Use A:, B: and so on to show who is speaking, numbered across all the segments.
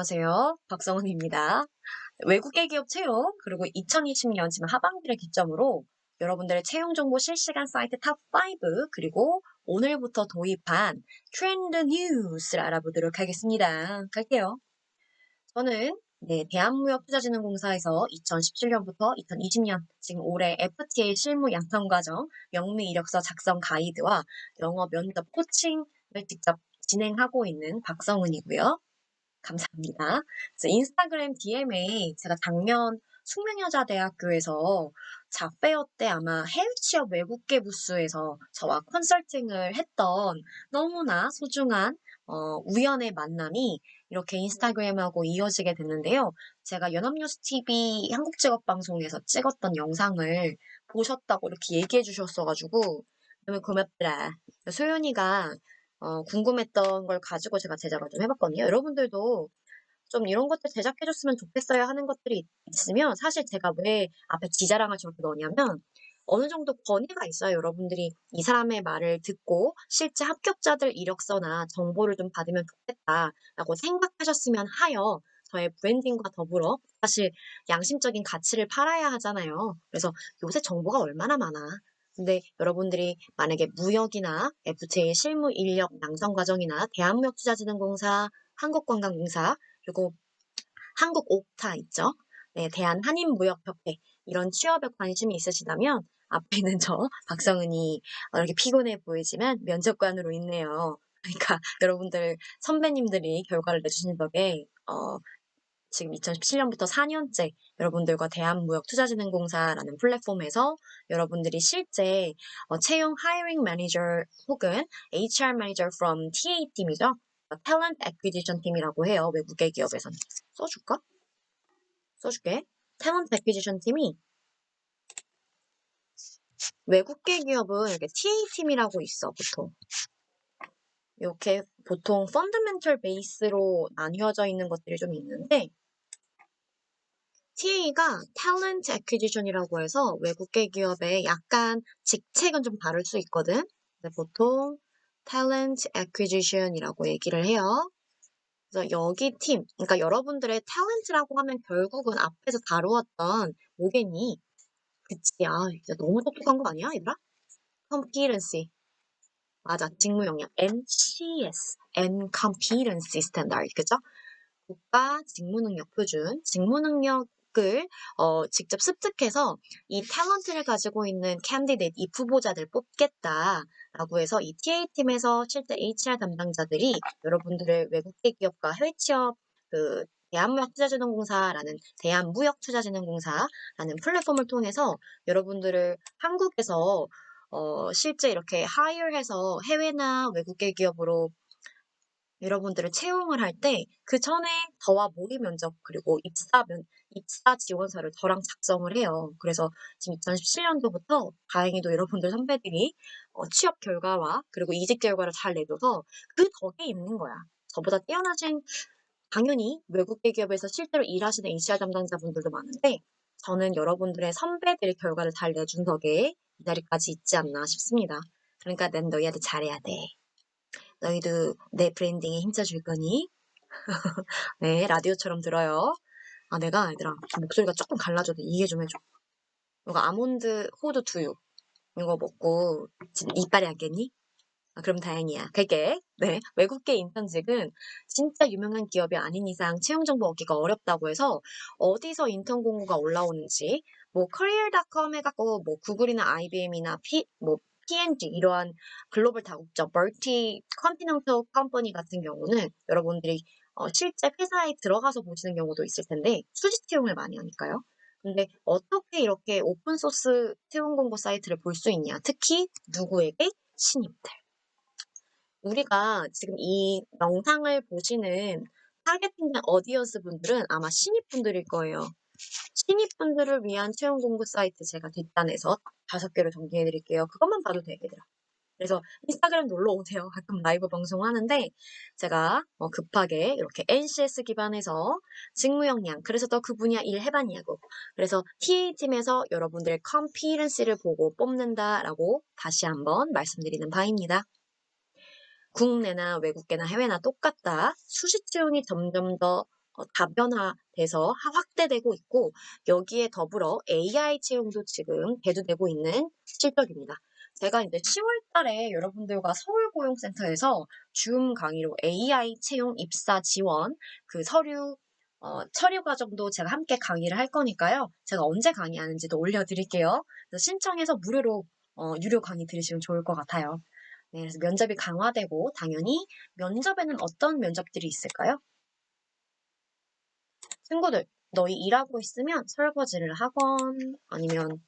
A: 안녕하세요. 박성은입니다. 외국계 기업 채용, 그리고 2020년 지금 하반기를 기점으로 여러분들의 채용 정보 실시간 사이트 탑5, 그리고 오늘부터 도입한 트렌드 뉴스를 알아보도록 하겠습니다. 갈게요. 저는 대한무역투자진흥공사에서 2017년부터 2020년, 지금 올해 FTA 실무 양성 과정, 영미 이력서 작성 가이드와 영어 면접 코칭을 직접 진행하고 있는 박성은이고요. 감사합니다. 그래서 인스타그램 DM에 제가 작년 숙명여자대학교에서 잡페어 때 아마 해외 취업 외국계 부스에서 저와 컨설팅을 했던 너무나 소중한 우연의 만남이 이렇게 인스타그램하고 이어지게 됐는데요. 제가 연합뉴스 TV 한국직업방송에서 찍었던 영상을 보셨다고 이렇게 얘기해 주셨어가지고 너무 고맙더라. 소연이가 궁금했던 걸 가지고 제가 제작을 좀 해봤거든요. 여러분들도 좀 이런 것들 제작해줬으면 좋겠어요 하는 것들이 있으면 사실 제가 왜 앞에 지자랑을 저렇게 넣냐면 어느 정도 권위가 있어요. 여러분들이 이 사람의 말을 듣고 실제 합격자들 이력서나 정보를 좀 받으면 좋겠다라고 생각하셨으면 하여 저의 브랜딩과 더불어 사실 양심적인 가치를 팔아야 하잖아요. 그래서 요새 정보가 얼마나 많아. 근데 여러분들이 만약에 무역이나 FTA 실무 인력 양성 과정이나 대한무역투자진흥공사, 한국관광공사, 그리고 한국 옥타 있죠? 네, 대한한인무역협회 이런 취업에 관심이 있으시다면 앞에 있는 저 박성은이 이렇게 피곤해 보이지만 면접관으로 있네요. 그러니까 여러분들 선배님들이 결과를 내주신 덕에 지금 2017년부터 4년째 여러분들과 대한무역투자진흥공사라는 플랫폼에서 여러분들이 실제 채용 하이링 매니저 혹은 HR 매니저 from TA 팀이죠. 탤런트 애퀴지션 팀이라고 해요. 외국계 기업에서는. 써줄까? 써줄게. 탤런트 애퀴지션 팀이 외국계 기업은 이렇게 TA 팀이라고 있어, 보통. 이렇게 보통 펀더멘털 베이스로 나뉘어져 있는 것들이 좀 있는데 TA가 Talent Acquisition이라고 해서 외국계 기업의 약간 직책은 좀 다를 수 있거든. 근데 보통 Talent Acquisition이라고 얘기를 해요. 그래서 여기 팀, 그러니까 여러분들의 탤런트라고 하면 결국은 앞에서 다루었던 뭐겠니? 그치, 진짜 너무 똑똑한 거 아니야, 얘들아? Competency. 맞아, 직무 역량. NCS, N Competency Standard, 그죠? 국가 직무 능력 표준, 직무 능력을 직접 습득해서 이 탤런트를 가지고 있는 캔디데이트, 이 후보자들 뽑겠다라고 해서 이 TA팀에서 실제 HR 담당자들이 여러분들의 외국계 기업과 해외 취업 그 대한무역투자진흥공사라는 대한무역투자진흥공사라는 플랫폼을 통해서 여러분들을 한국에서 실제 이렇게 하이어해서 해외나 외국계 기업으로 여러분들을 채용을 할 때 그 전에 저와 모의 면접 그리고 입사 지원서를 저랑 작성을 해요. 그래서 지금 2017년도부터 다행히도 여러분들 선배들이 취업 결과와 그리고 이직 결과를 잘 내줘서 그 덕에 있는 거야. 저보다 뛰어나신 당연히 외국계 기업에서 실제로 일하시는 HR 담당자분들도 많은데 저는 여러분들의 선배들의 결과를 잘 내준 덕에 이 자리까지 있지 않나 싶습니다. 그러니까 난 너희한테 잘해야 돼. 너희도 내 브랜딩에 힘써줄 거니? 네, 라디오처럼 들어요. 내가 얘들아 목소리가 조금 갈라져도 이해 좀 해줘. 이거 아몬드 호두 두유 이거 먹고 지금 이빨이 안 깼니? 그럼 다행이야. 갈게. 네, 외국계 인턴직은 진짜 유명한 기업이 아닌 이상 채용 정보 얻기가 어렵다고 해서 어디서 인턴 공고가 올라오는지 뭐 career.com 해갖고 뭐 구글이나 IBM이나 P&G 이러한 글로벌 다국적 멀티 컨티넨탈 컴퍼니 같은 경우는 여러분들이 실제 회사에 들어가서 보시는 경우도 있을 텐데 수직 채용을 많이 하니까요. 근데 어떻게 이렇게 오픈소스 채용 공고 사이트를 볼 수 있냐? 특히 누구에게? 신입들. 우리가 지금 이 영상을 보시는 타겟팅 어디언스 분들은 아마 신입분들일 거예요. 신입분들을 위한 채용 공고 사이트 제가 뒷단에서 5개를 정리해 드릴게요. 그것만 봐도 되겠더라. 그래서 인스타그램 놀러 오세요. 가끔 라이브 방송하는데 제가 급하게 이렇게 NCS 기반에서 직무 역량 그래서 너 그 분야 일 해봤냐고 그래서 TA팀에서 여러분들의 컴피런시를 보고 뽑는다라고 다시 한번 말씀드리는 바입니다. 국내나 외국계나 해외나 똑같다. 수시 채용이 점점 더 다변화돼서 확대되고 있고 여기에 더불어 AI 채용도 지금 대두되고 있는 실적입니다. 제가 이제 10월 달에 여러분들과 서울고용센터에서 줌 강의로 AI 채용 입사 지원 그 서류 과정도 제가 함께 강의를 할 거니까요. 제가 언제 강의하는지도 올려드릴게요. 그래서 신청해서 무료로 유료 강의 들으시면 좋을 것 같아요. 네, 그래서 면접이 강화되고 당연히 면접에는 어떤 면접들이 있을까요? 친구들, 너희 일하고 있으면 설거지를 하건 아니면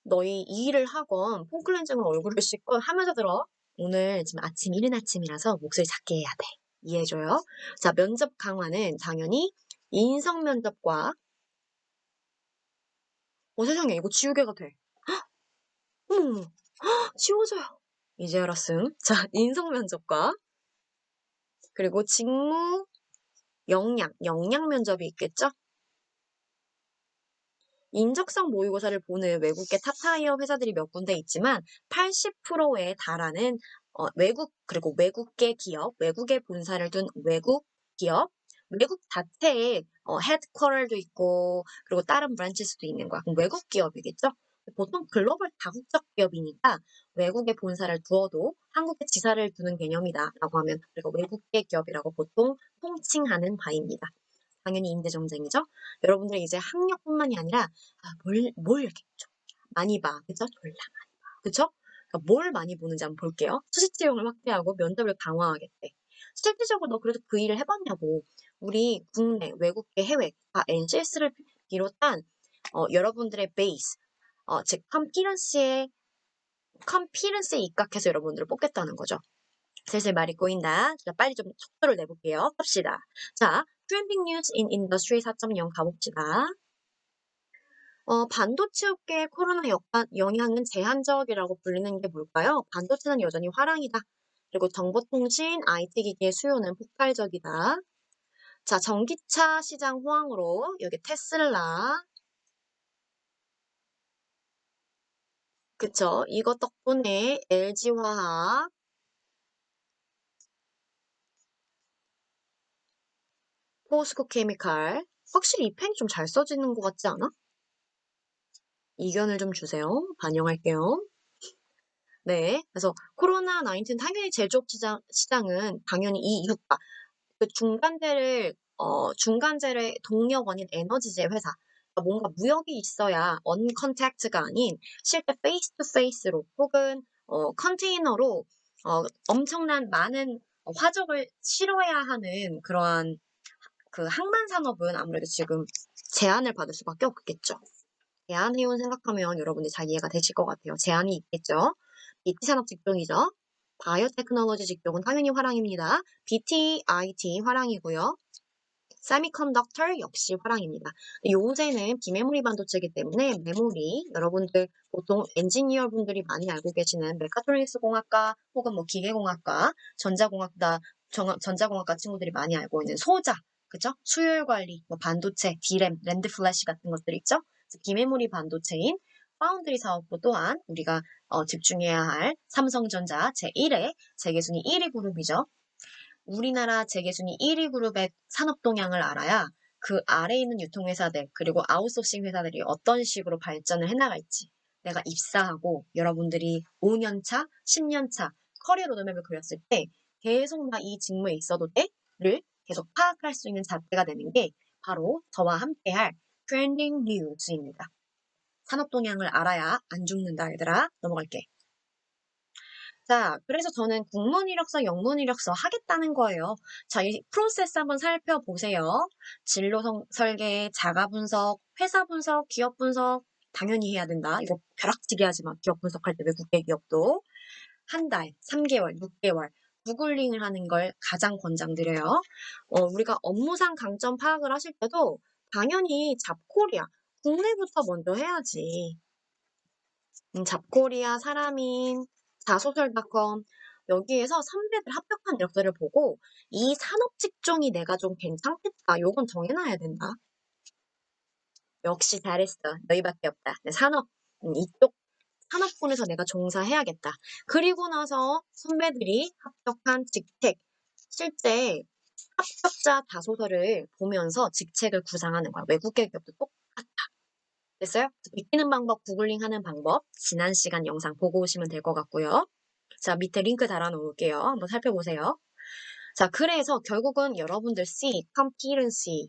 A: 너희 이 일을 하건 폼클렌징으로 얼굴을 씻건 하면서 들어. 오늘 지금 이른 아침이라서 목소리 작게 해야 돼. 이해해줘요. 자, 면접 강화는 당연히 인성 면접과 세상에 이거 지우개가 돼. 어머, 지워져요. 이제 알았음. 자, 인성 면접과 그리고 직무 역량 면접이 있겠죠? 인적성 모의고사를 보는 외국계 탑타이어 회사들이 몇 군데 있지만 80%에 달하는 그리고 외국계 기업, 외국에 본사를 둔 외국 기업, 외국 자체에 헤드쿼터도 있고 그리고 다른 브랜치스도 있는 거야. 그럼 외국 기업이겠죠? 보통 글로벌 다국적 기업이니까 외국에 본사를 두어도 한국에 지사를 두는 개념이다라고 하면 그리고 외국계 기업이라고 보통 통칭하는 바입니다. 당연히 임대 정쟁이죠. 여러분들이 이제 학력뿐만이 아니라 뭘 이렇게 많이 봐, 그죠? 졸라 많이 봐, 그죠? 그러니까 뭘 많이 보는지 한번 볼게요. 수시 채용을 확대하고 면접을 강화하겠대. 실질적으로 너 그래도 그 일을 해봤냐고. 우리 국내, 외국계, 해외 다 NCS를 비롯한 여러분들의 베이스, 즉 컴피런스에 입각해서 여러분들을 뽑겠다는 거죠. 슬슬 말이 꼬인다. 자, 빨리 좀 속도를 내볼게요. 합시다. 자, 트렌딩 뉴스 인 인더스트리 4.0 가봅시다. 반도체 업계의 코로나 영향은 제한적이라고 불리는 게 뭘까요? 반도체는 여전히 화랑이다. 그리고 정보통신, IT 기기의 수요는 폭발적이다. 자, 전기차 시장 호황으로 여기 테슬라. 그쵸? 이것 덕분에 LG화학, 포스코 케미칼. 확실히 이 펜이 좀 잘 써지는 것 같지 않아? 이견을 좀 주세요. 반영할게요. 네. 그래서 코로나19 당연히 제조업 시장은 당연히 이 이유가 그 중간재를 동력원인 에너지재 회사. 그러니까 뭔가 무역이 있어야 언컨택트가 아닌 실제 페이스 투 페이스로 혹은 컨테이너로 엄청난 많은 화적을 실어야 하는 그러한 그 항만 산업은 아무래도 지금 제한을 받을 수밖에 없겠죠. 제한해온 생각하면 여러분들 잘 이해가 되실 것 같아요. 제한이 있겠죠. BT 산업 직종이죠. 바이오테크놀로지 직종은 당연히 화랑입니다. BT, IT 화랑이고요. 세미컨덕터 역시 화랑입니다. 요새는 비메모리 반도체이기 때문에 메모리 여러분들 보통 엔지니어 분들이 많이 알고 계시는 메카트로닉스 공학과 혹은 뭐 기계공학과 전자공학과 친구들이 많이 알고 있는 소자 그죠? 수율 관리, 뭐 반도체, D램, 랜드 플래시 같은 것들 있죠? 비메모리 반도체인 파운드리 사업부 또한 우리가 집중해야 할 삼성전자 제1회 세계순위 1위 그룹이죠. 우리나라 재계순위 1위 그룹의 산업 동향을 알아야 그 아래에 있는 유통회사들 그리고 아웃소싱 회사들이 어떤 식으로 발전을 해나갈지 내가 입사하고 여러분들이 5년차, 10년차 커리어 로드맵을 그렸을 때 계속 나 이 직무에 있어도 돼?를 계속 파악할 수 있는 잣대가 되는 게 바로 저와 함께할 트렌딩 뉴스입니다. 산업 동향을 알아야 안 죽는다 얘들아. 넘어갈게. 자, 그래서 저는 국문 이력서, 영문 이력서 하겠다는 거예요. 자, 이 프로세스 한번 살펴보세요. 진로 설계, 자가 분석, 회사 분석, 기업 분석 당연히 해야 된다. 이거 벼락치기 하지 마. 기업 분석할 때 외국계 기업도 한 달, 3개월, 6개월 구글링을 하는 걸 가장 권장드려요. 우리가 업무상 강점 파악을 하실 때도 당연히 잡코리아, 국내부터 먼저 해야지. 잡코리아, 사람인, 자소설닷컴 여기에서 선배들 합격한 이력서를 보고 이 산업 직종이 내가 좀 괜찮겠다. 요건 정해놔야 된다. 역시 잘했어. 너희밖에 없다. 산업 이쪽 산업군에서 내가 종사해야겠다. 그리고 나서 선배들이 합격한 직책 실제 합격자 다소서를 보면서 직책을 구상하는 거야. 외국계 기업도 똑같아. 됐어요? 익히는 방법, 구글링 하는 방법, 지난 시간 영상 보고 오시면 될 것 같고요. 자, 밑에 링크 달아놓을게요. 한번 살펴보세요. 자, 그래서 결국은 여러분들 C, competency,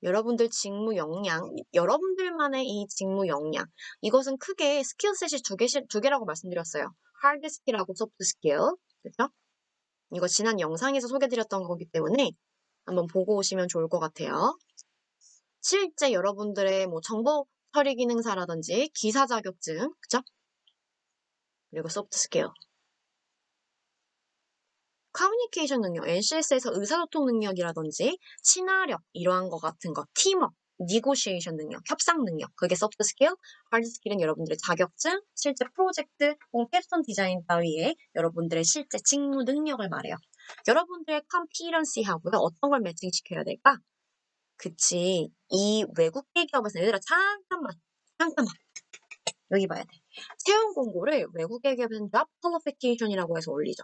A: 여러분들 직무 역량, 여러분들만의 이 직무 역량, 이것은 크게 스킬셋이 두 개라고 말씀드렸어요. hard skill하고 soft skill, 그렇죠? 이거 지난 영상에서 소개드렸던 거기 때문에 한번 보고 오시면 좋을 것 같아요. 실제 여러분들의 뭐 정보 처리 기능사라든지 기사 자격증, 그쵸? 그리고 소프트 스킬. 커뮤니케이션 능력, NCS에서 의사소통 능력이라든지 친화력, 이러한 거 같은 거, 팀워크, 니고시에이션 능력, 협상 능력, 그게 소프트 스킬, 하드 스킬은 여러분들의 자격증, 실제 프로젝트, 혹은 캡스톤 디자인 따위의 여러분들의 실제 직무 능력을 말해요. 여러분들의 컴피런시하고요, 어떤 걸 매칭시켜야 될까? 그치. 이 외국계 기업에서 얘들아 잠깐만 여기 봐야 돼. 채용 공고를 외국계 기업에서는 job qualification이라고 해서 올리죠.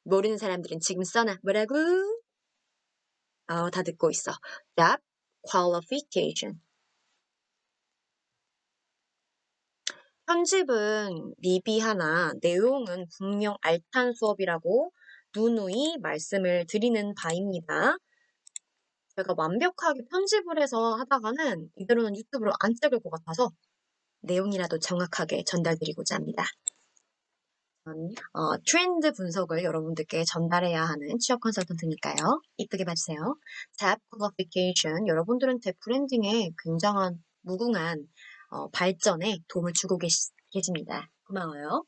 A: 모르는 사람들은 지금 써놔. 뭐라고? 다 듣고 있어. job qualification. 편집은 미비하나 내용은 분명 알찬 수업이라고 누누이 말씀을 드리는 바입니다. 제가 완벽하게 편집을 해서 하다가는 이대로는 유튜브로 안 찍을 것 같아서 내용이라도 정확하게 전달드리고자 합니다. 트렌드 분석을 여러분들께 전달해야 하는 취업 컨설턴트니까요. 이쁘게 봐주세요. Tab Qualification, 여러분들은 탭 브랜딩에 굉장한 무궁한 발전에 도움을 주고 계십니다. 고마워요.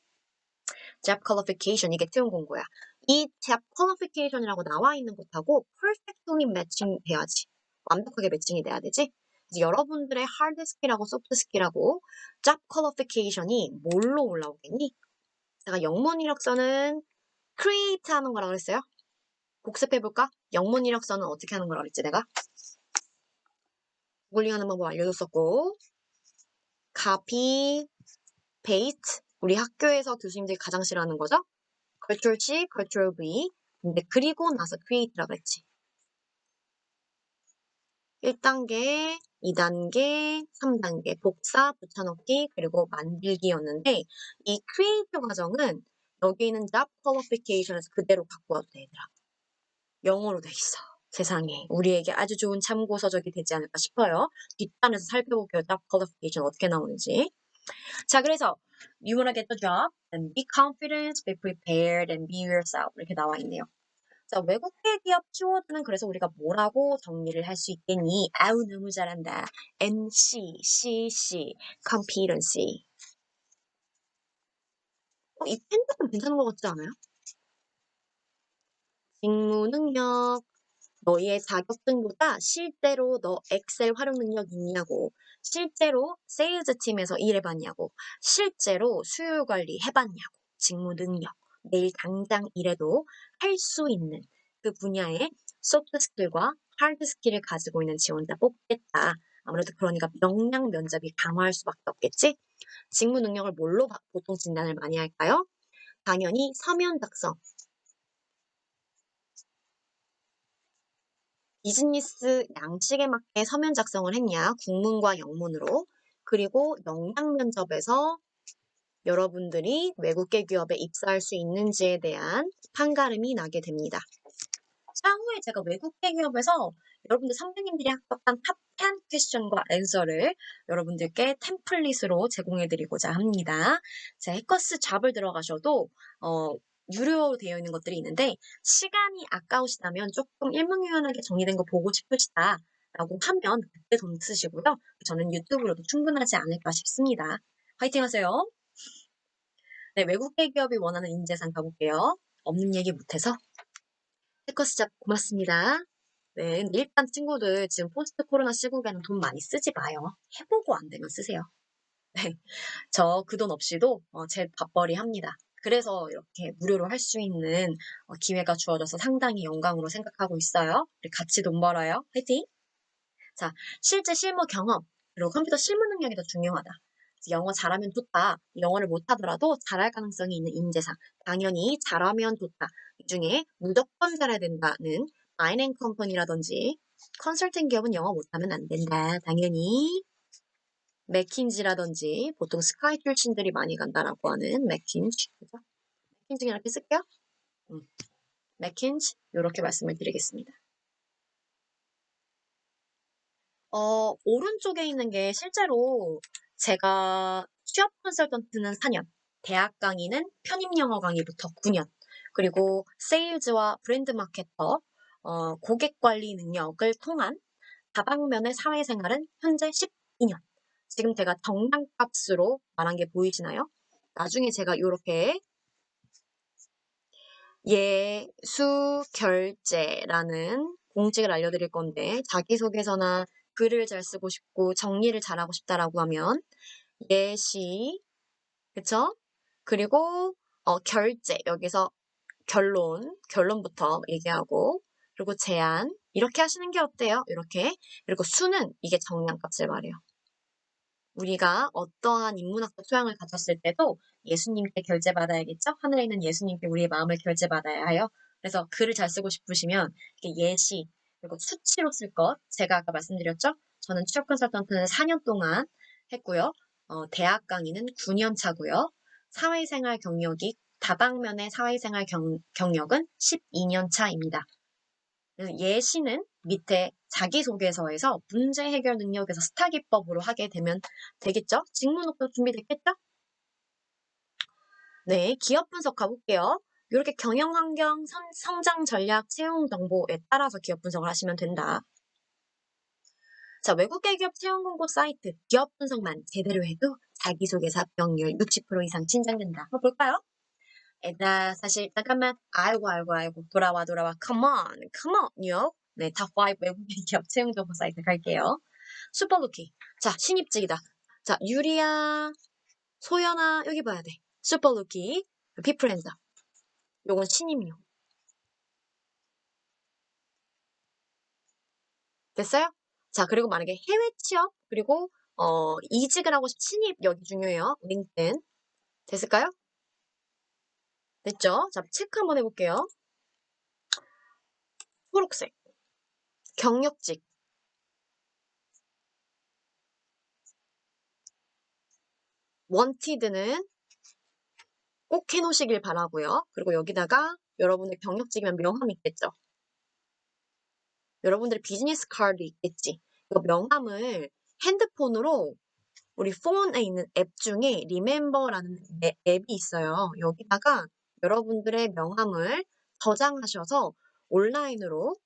A: Tab Qualification, 이게 채용 공고야. 이 Tab Qualification이라고 나와 있는 것하고 perfectly 매칭 돼야지. 완벽하게 매칭이 돼야 되지. 여러분들의 hard skill하고 soft skill하고 job qualification이 뭘로 올라오겠니? 제가 영문 이력서는 create 하는 거라고 그랬어요. 복습해볼까? 영문 이력서는 어떻게 하는 거라고 그랬지 내가? 구글링 하는 방법 알려줬었고 copy, paste, 우리 학교에서 교수님들이 가장 싫어하는 거죠? Ctrl C, Ctrl V. 근데 그리고 나서 create라고 했지. 1단계, 2단계, 3단계 복사, 붙여넣기, 그리고 만들기였는데 이 create 과정은 여기 있는 job qualification에서 그대로 갖고 와도 돼, 얘들아. 영어로 돼 있어. 세상에 우리에게 아주 좋은 참고서적이 되지 않을까 싶어요. 뒷단에서 살펴볼게요. job qualification 어떻게 나오는지. 자, 그래서 you wanna get the job, and be confident, be prepared, and be yourself 이렇게 나와 있네요. 자, 외국계 기업 키워드는 그래서 우리가 뭐라고 정리를 할 수 있겠니? 아우, 너무 잘한다. NC, CC, competency. 이 펜도 괜찮은 것 같지 않아요? 직무 능력, 너의 자격증보다 실제로 너 엑셀 활용 능력 있냐고, 실제로 세일즈 팀에서 일해봤냐고, 실제로 수요 관리 해봤냐고, 직무 능력, 내일 당장 일해도 할 수 있는 그 분야의 소프트 스킬과 하드 스킬을 가지고 있는 지원자 뽑겠다. 아무래도 그러니까 역량 면접이 강화할 수밖에 없겠지? 직무 능력을 뭘로 보통 진단을 많이 할까요? 당연히 서면 작성. 비즈니스 양식에 맞게 서면 작성을 했냐, 국문과 영문으로. 그리고 역량 면접에서 여러분들이 외국계 기업에 입사할 수 있는지에 대한 판가름이 나게 됩니다. 향후에 제가 외국계 기업에서 여러분들 선배님들이 합격한 탑 10 퀘스천과 앤서를 여러분들께 템플릿으로 제공해드리고자 합니다. 자, 해커스 잡을 들어가셔도 유료로 되어 있는 것들이 있는데 시간이 아까우시다면 조금 일목요연하게 정리된 거 보고 싶으시다 라고 하면 그때 돈 쓰시고요. 저는 유튜브로도 충분하지 않을까 싶습니다. 화이팅 하세요. 네, 외국계 기업이 원하는 인재상 가볼게요. 없는 얘기 못해서. 해커스 잡 고맙습니다. 네, 근데 일단 친구들 지금 포스트 코로나 시국에는 돈 많이 쓰지 마요. 해보고 안 되면 쓰세요. 네, 저 그 돈 없이도 제 밥벌이 합니다. 그래서 이렇게 무료로 할 수 있는 기회가 주어져서 상당히 영광으로 생각하고 있어요. 우리 같이 돈 벌어요. 화이팅! 자, 실제 실무 경험, 그리고 컴퓨터 실무 능력이 더 중요하다. 영어 잘하면 좋다. 영어를 못하더라도 잘할 가능성이 있는 인재상. 당연히 잘하면 좋다. 이 중에 무조건 잘해야 된다는 마인 컴퍼니라든지 컨설팅 기업은 영어 못하면 안 된다. 당연히 맥킨지라든지 보통 스카이 출신들이 많이 간다라고 하는 맥킨지, 그죠? 맥킨지 이렇게 쓸게요. 맥킨지 이렇게 말씀을 드리겠습니다. 오른쪽에 있는 게 실제로 제가 취업 컨설턴트는 4년, 대학 강의는 편입 영어 강의부터 9년, 그리고 세일즈와 브랜드 마케터, 고객 관리 능력을 통한 다방면의 사회생활은 현재 12년. 지금 제가 정량값으로 말한 게 보이시나요? 나중에 제가 이렇게 예수 결제라는 공식을 알려드릴 건데 자기소개서나 글을 잘 쓰고 싶고 정리를 잘하고 싶다라고 하면 예시, 그쵸? 그리고 결제, 여기서 결론부터 얘기하고 그리고 제안 이렇게 하시는 게 어때요? 이렇게. 그리고 수는 이게 정량값을 말해요. 우리가 어떠한 인문학적 소양을 가졌을 때도 예수님께 결제받아야겠죠? 하늘에 있는 예수님께 우리의 마음을 결제받아야 하여. 그래서 글을 잘 쓰고 싶으시면 예시, 그리고 수치로 쓸 것. 제가 아까 말씀드렸죠? 저는 취업 컨설턴트는 4년 동안 했고요. 대학 강의는 9년 차고요. 사회생활 경력이 다방면의 사회생활 경력은 12년 차입니다. 예시는 밑에 자기소개서에서 문제 해결 능력에서 스타 기법으로 하게 되면 되겠죠? 직무녹도 준비됐겠죠? 네, 기업 분석 가볼게요. 이렇게 경영 환경, 성장 전략, 채용 정보에 따라서 기업 분석을 하시면 된다. 자, 외국계 기업 채용 공고 사이트 기업 분석만 제대로 해도 자기소개서 합격률 60% 이상 진전된다. 한번 볼까요? 얘들아, 사실 잠깐만. 아이고 돌아와 come on yo. 네, 탑5 외국인 기업 채용 정보 사이트 갈게요. 슈퍼루키. 자, 신입직이다. 자, 유리야, 소연아, 여기 봐야 돼. 슈퍼루키, 피플랜저. 요건 신입용. 됐어요? 자, 그리고 만약에 해외 취업, 그리고 이직을 하고 신입 여기 중요해요. 링크드인. 됐을까요? 됐죠? 자, 체크 한번 해볼게요. 초록색. 경력직. 원티드는 꼭 해놓으시길 바라고요. 그리고 여기다가 여러분의 경력직이면 명함이 있겠죠. 여러분들의 비즈니스 카드 있겠지. 이 명함을 핸드폰으로 우리 폰에 있는 앱 중에 리멤버라는 앱이 있어요. 여기다가 여러분들의 명함을 저장하셔서 온라인으로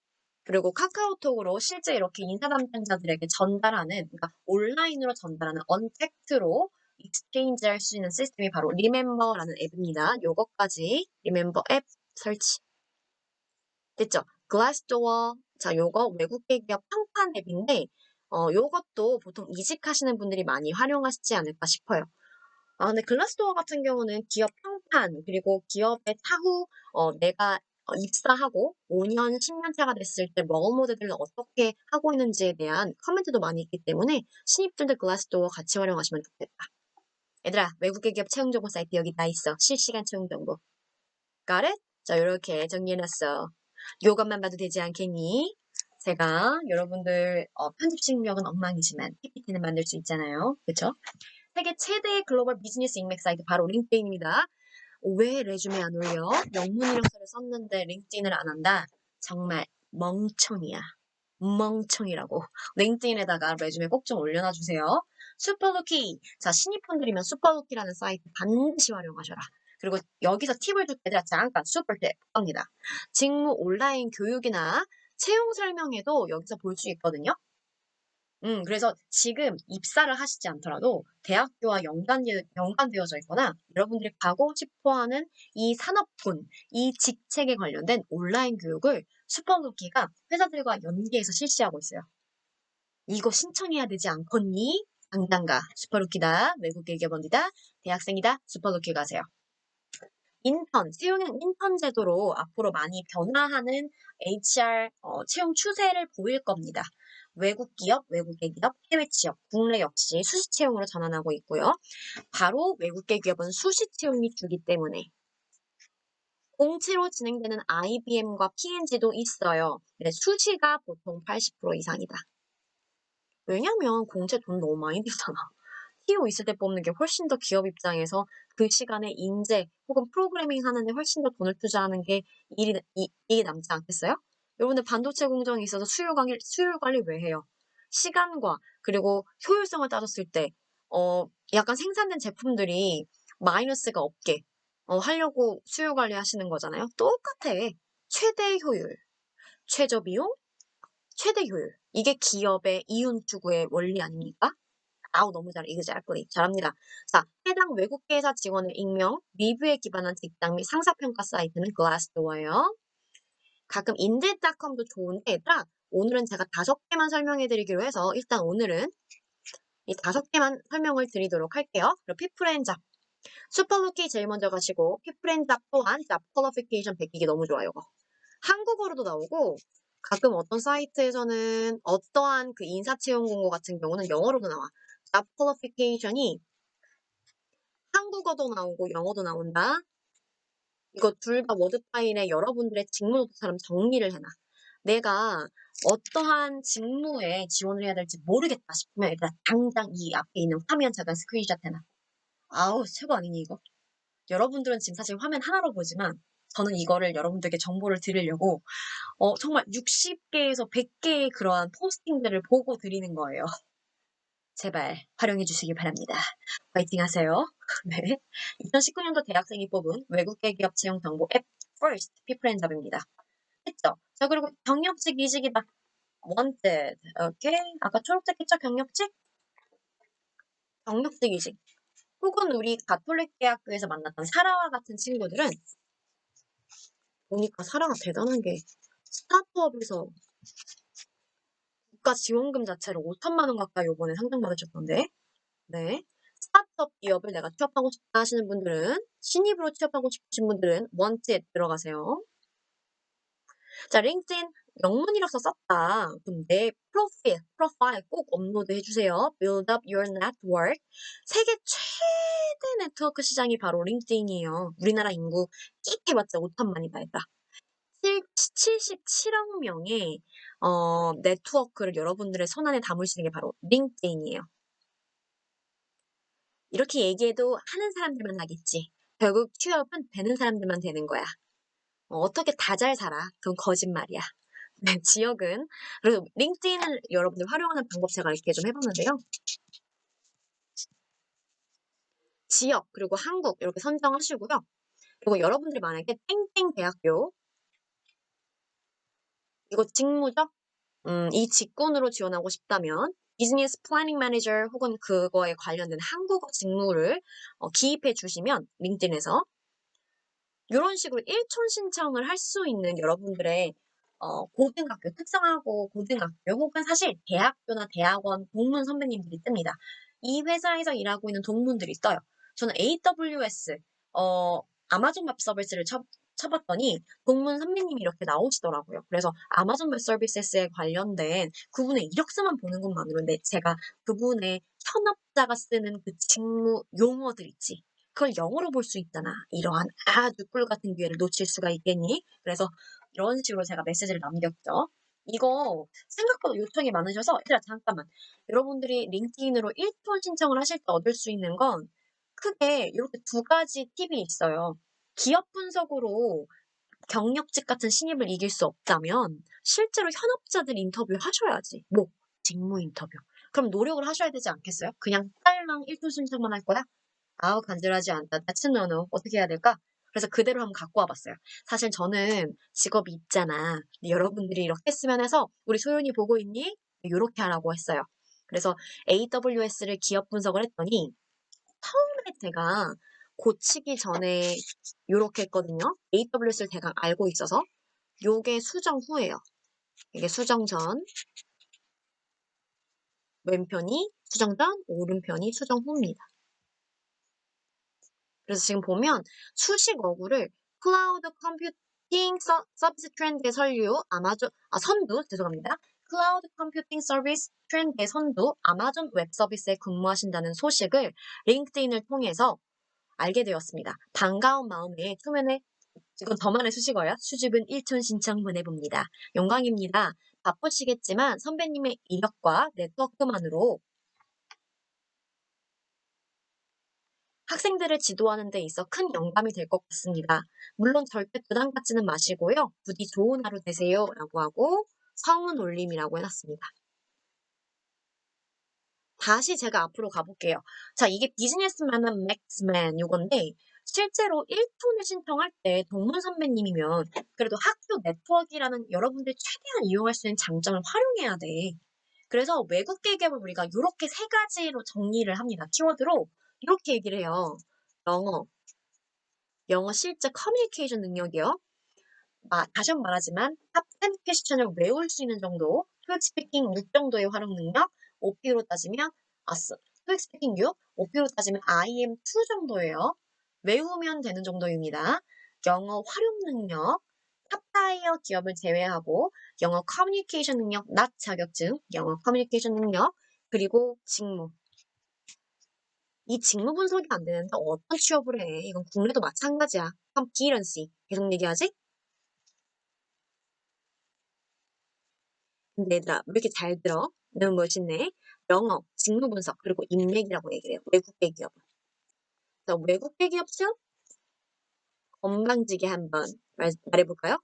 A: 그리고 카카오톡으로 실제 이렇게 인사 담당자들에게 전달하는, 그러니까 온라인으로 전달하는 언택트로 익스체인지 할 수 있는 시스템이 바로 리멤버라는 앱입니다. 요거까지 리멤버 앱 설치. 됐죠? 글라스도어. 자, 요거 외국계 기업 평판 앱인데, 요것도 보통 이직하시는 분들이 많이 활용하시지 않을까 싶어요. 아, 근데 글라스도어 같은 경우는 기업 평판, 그리고 기업의 차후, 내가 입사하고 5년, 10년 차가 됐을 때 롤 모델들을 어떻게 하고 있는지에 대한 커멘트도 많이 있기 때문에 신입들도 글라스도어 같이 활용하시면 좋겠다. 얘들아, 외국계 기업 채용 정보 사이트 여기 다 있어. 실시간 채용 정보. Got it? 자, 이렇게 정리해놨어. 요것만 봐도 되지 않겠니? 제가 여러분들 편집 실력은 엉망이지만 PPT는 만들 수 있잖아요. 그쵸? 세계 최대의 글로벌 비즈니스 인맥 사이트 바로 링크드인입니다. 왜 레주메 안 올려? 영문 이력서를 썼는데 링크드인을 안 한다? 정말 멍청이야. 멍청이라고. 링크드인에다가 레주메 꼭 좀 올려놔 주세요. 슈퍼루키. 자, 신입분들이면 슈퍼루키라는 사이트 반드시 활용하셔라. 그리고 여기서 팁을 줄 때들 잠깐 슈퍼팁 합니다. 직무 온라인 교육이나 채용 설명회도 여기서 볼 수 있거든요. 그래서 지금 입사를 하시지 않더라도 대학교와 연관되어져 있거나 여러분들이 가고 싶어 하는 이 산업군, 이 직책에 관련된 온라인 교육을 슈퍼루키가 회사들과 연계해서 실시하고 있어요. 이거 신청해야 되지 않겠니? 당장 가. 슈퍼루키다. 외국계 기업원이다. 대학생이다. 슈퍼루키 가세요. 인턴, 채용형 인턴 제도로 앞으로 많이 변화하는 HR 채용 추세를 보일 겁니다. 외국 기업, 외국계 기업, 해외 취업, 국내 역시 수시 채용으로 전환하고 있고요. 바로 외국계 기업은 수시 채용이 주기 때문에 공채로 진행되는 IBM과 P&G도 있어요. 네, 수시가 보통 80% 이상이다. 왜냐면 공채 돈 너무 많이 들잖아. TO 있을 때 뽑는 게 훨씬 더 기업 입장에서 그 시간에 인재 혹은 프로그래밍 하는데 훨씬 더 돈을 투자하는 게 이익이 남지 않겠어요? 여러분들 반도체 공정에 있어서 수율 관리 왜 해요? 시간과 그리고 효율성을 따졌을 때 약간 생산된 제품들이 마이너스가 없게 하려고 수율 관리 하시는 거잖아요. 똑같아. 최대 효율, 최저 비용, 최대 효율. 이게 기업의 이윤 추구의 원리 아닙니까? 아우, 너무 잘해. exactly. 잘합니다. 자, 해당 외국계 회사 직원의 익명, 리뷰에 기반한 직장 및 상사평가 사이트는 글라스도어예요. 가끔 인데드닷컴도 좋은데, 얘들아, 오늘은 제가 5개만 설명해드리기로 해서 일단 오늘은 이 5개만 설명을 드리도록 할게요. 그리고 피플앤잡. 슈퍼루키 제일 먼저 가시고, 피플앤잡 또한 잡 퀄리피케이션 베끼기 너무 좋아요. 이거. 한국어로도 나오고, 가끔 어떤 사이트에서는 어떠한 그 인사채용 공고 같은 경우는 영어로도 나와. 잡 퀄리피케이션이 한국어도 나오고 영어도 나온다. 이거 둘 다 워드 파일에 여러분들의 직무 노트처럼 정리를 해놔. 내가 어떠한 직무에 지원을 해야 될지 모르겠다 싶으면 일단 당장 이 앞에 있는 화면 잠깐 스크린샷 해놔. 아우, 최고 아니니 이거? 여러분들은 지금 사실 화면 하나로 보지만 저는 이거를 여러분들에게 정보를 드리려고 정말 60개에서 100개의 그러한 포스팅들을 보고 드리는 거예요. 제발 활용해 주시기 바랍니다. 파이팅 하세요. 네. 2019년도 대학생이 뽑은 외국계 기업 채용 정보 앱 First 피플앤잡입니다. 했죠? 자, 그리고 경력직 이직이다. Wanted. 오케이. 아까 초록색 했죠? 경력직? 경력직 이직. 혹은 우리 가톨릭 대학교에서 만났던 사라와 같은 친구들은 보니까 사라가 대단한 게 스타트업에서 국가 지원금 자체를 5천만 원 가까이 요번에 상장받으셨던데. 네. 스타트업 기업을 내가 취업하고 싶다 하시는 분들은, 신입으로 취업하고 싶으신 분들은 원트에 들어가세요. 자, 링크드인 영문 이력서 썼다. 그럼 내 프로파일 꼭 업로드 해주세요. Build up your network. 세계 최대 네트워크 시장이 바로 링크드인이에요. 우리나라 인구 끽 해봤자 5천만이다 했다. 77억 명의 네트워크를 여러분들의 손안에 담을 수 있는 게 바로 링크드인이에요. 이렇게 얘기해도 하는 사람들만 하겠지. 결국 취업은 되는 사람들만 되는 거야. 어떻게 다 잘 살아? 그건 거짓말이야. 네, 지역은 그래서 링크드인을 여러분들 활용하는 방법 제가 이렇게 좀 해봤는데요. 지역 그리고 한국 이렇게 선정하시고요. 그리고 여러분들이 만약에 땡땡 대학교 이거 직무죠? 이 직군으로 지원하고 싶다면 비즈니스 플래닝 매니저 혹은 그거에 관련된 한국어 직무를 기입해 주시면 링크드인에서 이런 식으로 일촌 신청을 할 수 있는 여러분들의 고등학교 특성화고 고등학교 혹은 사실 대학교나 대학원 동문 선배님들이 뜹니다. 이 회사에서 일하고 있는 동문들이 떠요. 저는 AWS 아마존 웹 서비스를 쳐봤더니 동문 선배님이 이렇게 나오시더라고요. 그래서 아마존 웹 서비스에 관련된 그분의 이력서만 보는 것만으로는 제가 그분의 현업자가 쓰는 그 직무 용어들 있지. 그걸 영어로 볼 수 있잖아. 이러한 아주 꿀 같은 기회를 놓칠 수가 있겠니? 그래서 이런 식으로 제가 메시지를 남겼죠. 이거 생각보다 요청이 많으셔서 얘들아 잠깐만. 여러분들이 링크드인으로 1톤 신청을 하실 때 얻을 수 있는 건 크게 이렇게 2가지 팁이 있어요. 기업 분석으로 경력직 같은 신입을 이길 수 없다면 실제로 현업자들 인터뷰 하셔야지. 뭐 직무 인터뷰. 그럼 노력을 하셔야 되지 않겠어요? 그냥 딸랑 1톤 신청만 할 거야? 아우 간절하지 않다. That's no no. 어떻게 해야 될까? 그래서 그대로 한번 갖고 와봤어요. 사실 저는 직업이 있잖아. 근데 여러분들이 이렇게 했으면 해서 우리 소연이 보고 있니? 이렇게 하라고 했어요. 그래서 AWS를 기업 분석을 했더니 처음에 제가 고치기 전에 이렇게 했거든요. AWS를 대강 알고 있어서 요게 수정 후예요. 이게 수정 전, 왼편이 수정 전, 오른편이 수정 후입니다. 그래서 지금 보면 수식 어구를 클라우드 컴퓨팅 서비스 트렌드의 선두, 죄송합니다. 클라우드 컴퓨팅 서비스 트렌드의 선두, 아마존 웹 서비스에 근무하신다는 소식을 링크드인을 통해서 알게 되었습니다. 반가운 마음에 초면에 이건 저만의 수식어야. 수줍은 1촌 신청 보내봅니다. 영광입니다. 바쁘시겠지만 선배님의 이력과 네트워크만으로 학생들을 지도하는 데 있어 큰 영감이 될 것 같습니다. 물론 절대 부담 갖지는 마시고요. 부디 좋은 하루 되세요. 라고 하고 성운 올림이라고 해놨습니다. 다시 제가 앞으로 가볼게요. 자, 이게 비즈니스맨은 맥스맨 요건데 실제로 1톤을 신청할 때 동문 선배님이면 그래도 학교 네트워크라는 여러분들이 최대한 이용할 수 있는 장점을 활용해야 돼. 그래서 외국 계급을 우리가 요렇게 세 가지로 정리를 합니다. 키워드로 이렇게 얘기를 해요. 영어, 영어 실제 커뮤니케이션 능력이요. 다시 한번 말하지만 탑10 퀘스천을 외울 수 있는 정도, 토익 스피킹 6 정도의 활용 능력, OP로 따지면 토익 스피킹 6, OP로 따지면 IM2 정도예요. 외우면 되는 정도입니다. 영어 활용 능력, 탑타이어 기업을 제외하고 영어 커뮤니케이션 능력, 낮 자격증, 영어 커뮤니케이션 능력, 그리고 직무. 이 직무 분석이 안 되는데 어떤 취업을 해? 이건 국내도 마찬가지야. competency. 계속 얘기하지? 근데 얘들아, 왜 이렇게 잘 들어? 너무 멋있네. 영어, 직무 분석, 그리고 인맥이라고 얘기를 해요. 외국계 기업. 그래서 외국계 기업 시험 건방지게 한번 말해볼까요?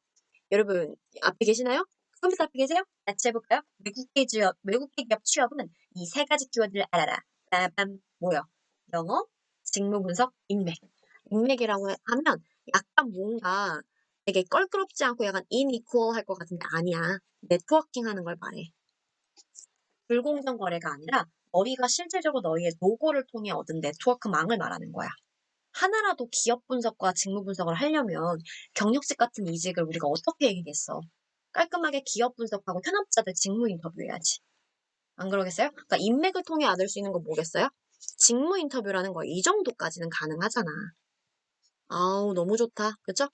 A: 여러분, 앞에 계시나요? 컴퓨터 앞에 계세요? 같이 해볼까요? 외국계 기업 취업은 이 세 가지 키워드를 알아라. 빠밤, 뭐요? 영어, 직무 분석, 인맥. 인맥이라고 하면 약간 뭔가 되게 껄끄럽지 않고 약간 인이퀄 할 것 같은데 아니야. 네트워킹 하는 걸 말해. 불공정 거래가 아니라 너희가 실질적으로 너희의 노고를 통해 얻은 네트워크망을 말하는 거야. 하나라도 기업 분석과 직무 분석을 하려면 경력직 같은 이직을 우리가 어떻게 얘기겠어? 깔끔하게 기업 분석하고 현업자들 직무 인터뷰해야지. 안 그러겠어요? 그러니까 인맥을 통해 얻을 수 있는 거 뭐겠어요? 직무 인터뷰라는 거 이 정도까지는 가능하잖아. 아우 너무 좋다. 그죠?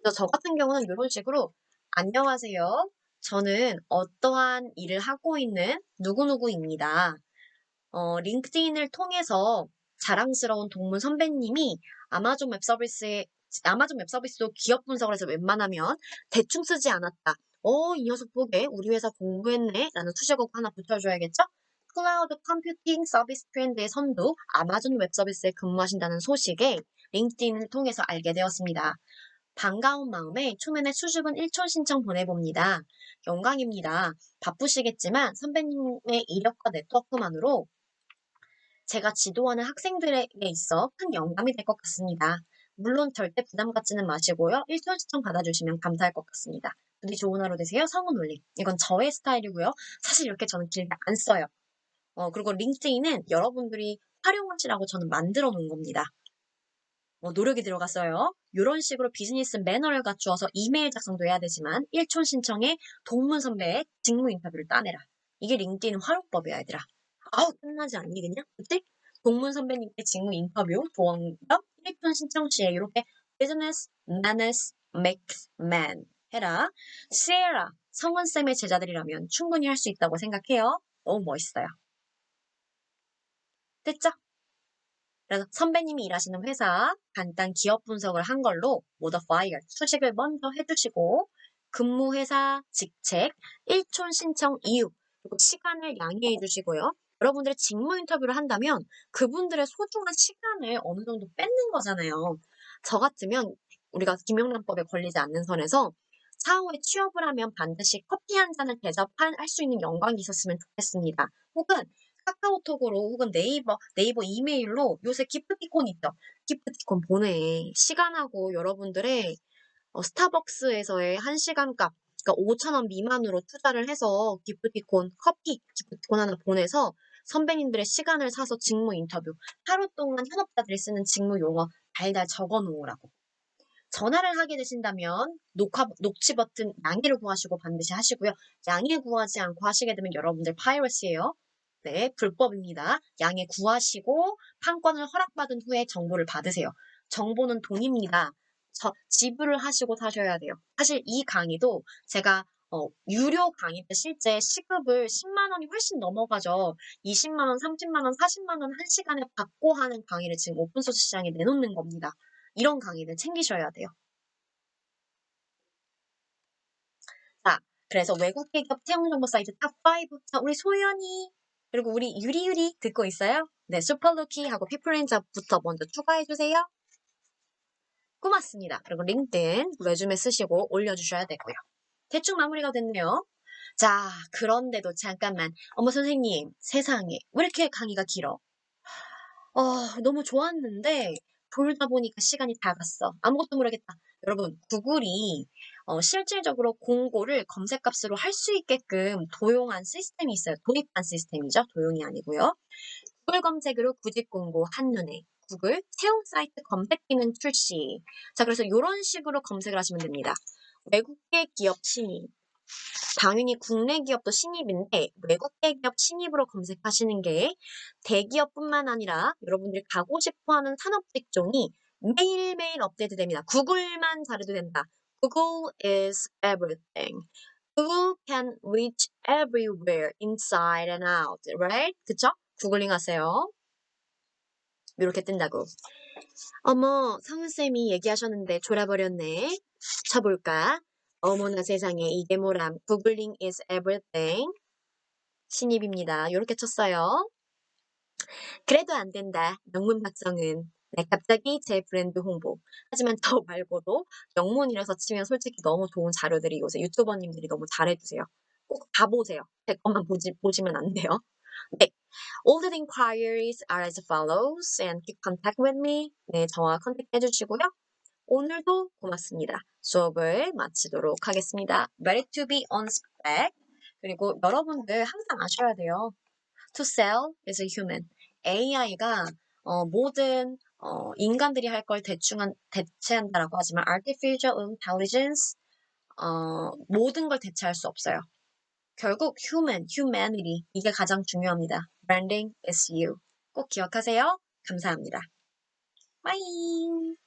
A: 그래서 저 같은 경우는 이런 식으로 안녕하세요. 저는 어떠한 일을 하고 있는 누구누구입니다. 링크드인을 통해서 자랑스러운 동문 선배님이 아마존 웹 서비스도 기업 분석을 해서 웬만하면 대충 쓰지 않았다. 이 녀석 보게 우리 회사 공부했네? 라는 수식어 하나 붙여줘야겠죠? 클라우드 컴퓨팅 서비스 트렌드의 선두 아마존 웹 서비스에 근무하신다는 소식에 링크드인을 통해서 알게 되었습니다. 반가운 마음에 초면에 수줍은 1촌 신청 보내봅니다. 영광입니다. 바쁘시겠지만 선배님의 이력과 네트워크만으로 제가 지도하는 학생들에게 있어 큰 영감이 될 것 같습니다. 물론 절대 부담 갖지는 마시고요. 1촌 시청 받아주시면 감사할 것 같습니다. 부디 좋은 하루 되세요. 성운 올림. 이건 저의 스타일이고요. 사실 이렇게 저는 길게 안 써요. 그리고 링크드인은 여러분들이 활용하시라고 저는 만들어 놓은 겁니다. 노력이 들어갔어요. 이런 식으로 비즈니스 매너를 갖추어서 이메일 작성도 해야 되지만 1촌 신청에 동문 선배의 직무 인터뷰를 따내라. 이게 링크드인 활용법이야, 얘들아. 아우, 끝나지 않니, 그냥? 그치? 동문 선배님께 직무 인터뷰, 도원격, 1촌 신청 시에 이렇게 business, manners, makes man 해라. 시에라, 성원쌤의 제자들이라면 충분히 할 수 있다고 생각해요. 너무 멋있어요. 됐죠? 그래서 선배님이 일하시는 회사 간단 기업 분석을 한 걸로 modifier 수식을 먼저 해주시고 근무 회사 직책 1촌 신청 이유 그리고 시간을 양해해 주시고요. 여러분들의 직무 인터뷰를 한다면 그분들의 소중한 시간을 어느 정도 뺏는 거잖아요. 저 같으면 우리가 김영란법에 걸리지 않는 선에서 사후에 취업을 하면 반드시 커피 한 잔을 대접할 수 있는 영광이 있었으면 좋겠습니다. 혹은 카카오톡으로 혹은 네이버 이메일로 요새 기프티콘 있죠? 기프티콘 보내. 시간하고 여러분들의 스타벅스에서의 1시간 값, 그러니까 5,000원 미만으로 투자를 해서 커피 기프티콘 하나 보내서 선배님들의 시간을 사서 직무 인터뷰, 하루 동안 현업자들이 쓰는 직무 용어 달달 적어 놓으라고. 전화를 하게 되신다면 녹취 버튼 양해를 구하시고 반드시 하시고요. 양해 구하지 않고 하시게 되면 여러분들 파이러시예요. 네, 불법입니다. 양해 구하시고 판권을 허락받은 후에 정보를 받으세요. 정보는 돈입니다. 지불을 하시고 사셔야 돼요. 사실 이 강의도 제가 유료 강의 때 실제 시급을 10만 원이 훨씬 넘어가죠. 20만 원, 30만 원, 40만 원 1시간에 받고 하는 강의를 지금 오픈소스 시장에 내놓는 겁니다. 이런 강의를 챙기셔야 돼요. 자, 그래서 외국 기업 채용 정보 사이트 탑5. 자, 우리 소연이 그리고 우리 유리유리 듣고 있어요? 네, 슈퍼루키하고 피플렌저부터 먼저 추가해주세요. 고맙습니다. 그리고 링크드인 레주메 쓰시고 올려주셔야 되고요. 대충 마무리가 됐네요. 자, 그런데도 잠깐만. 어머 선생님, 세상에 왜 이렇게 강의가 길어? 너무 좋았는데 돌다 보니까 시간이 다 갔어. 아무것도 모르겠다. 여러분, 구글이 실질적으로 공고를 검색값으로 할 수 있게끔 도용한 시스템이 있어요. 도입한 시스템이죠. 도용이 아니고요. 구글 검색으로 구직 공고 한눈에 구글 채용 사이트 검색 기능 출시. 자, 그래서 이런 식으로 검색을 하시면 됩니다. 외국계 기업 신입. 당연히 국내 기업도 신입인데 외국계 기업 신입으로 검색하시는 게 대기업뿐만 아니라 여러분들이 가고 싶어하는 산업 직종이 매일매일 업데이트됩니다. 구글만 잘해도 된다. Google is everything. Google can reach everywhere, inside and out, right? 그쵸? 구글링 하세요. 이렇게 뜬다고. 어머, 성은쌤이 얘기하셨는데 졸아버렸네. 쳐볼까? 어머나 세상에 이게 뭐람. 구글링 is everything. 신입입니다. 이렇게 쳤어요. 그래도 안 된다. 영문 박성은. 네, 갑자기 제 브랜드 홍보. 하지만 저 말고도 영문이라서 치면 솔직히 너무 좋은 자료들이 요새 유튜버님들이 너무 잘해주세요. 꼭 다 보세요. 제 것만 보시면 안 돼요. 네. All the inquiries are as follows and keep contact with me. 네, 저와 컨택 해주시고요. 오늘도 고맙습니다. 수업을 마치도록 하겠습니다. Ready to be on spec. 그리고 여러분들 항상 아셔야 돼요. To sell is a human. AI가 모든 인간들이 할 걸 대체한다라고 하지만 artificial intelligence 모든 걸 대체할 수 없어요. 결국 humanity 이게 가장 중요합니다. Branding is you. 꼭 기억하세요. 감사합니다. Bye.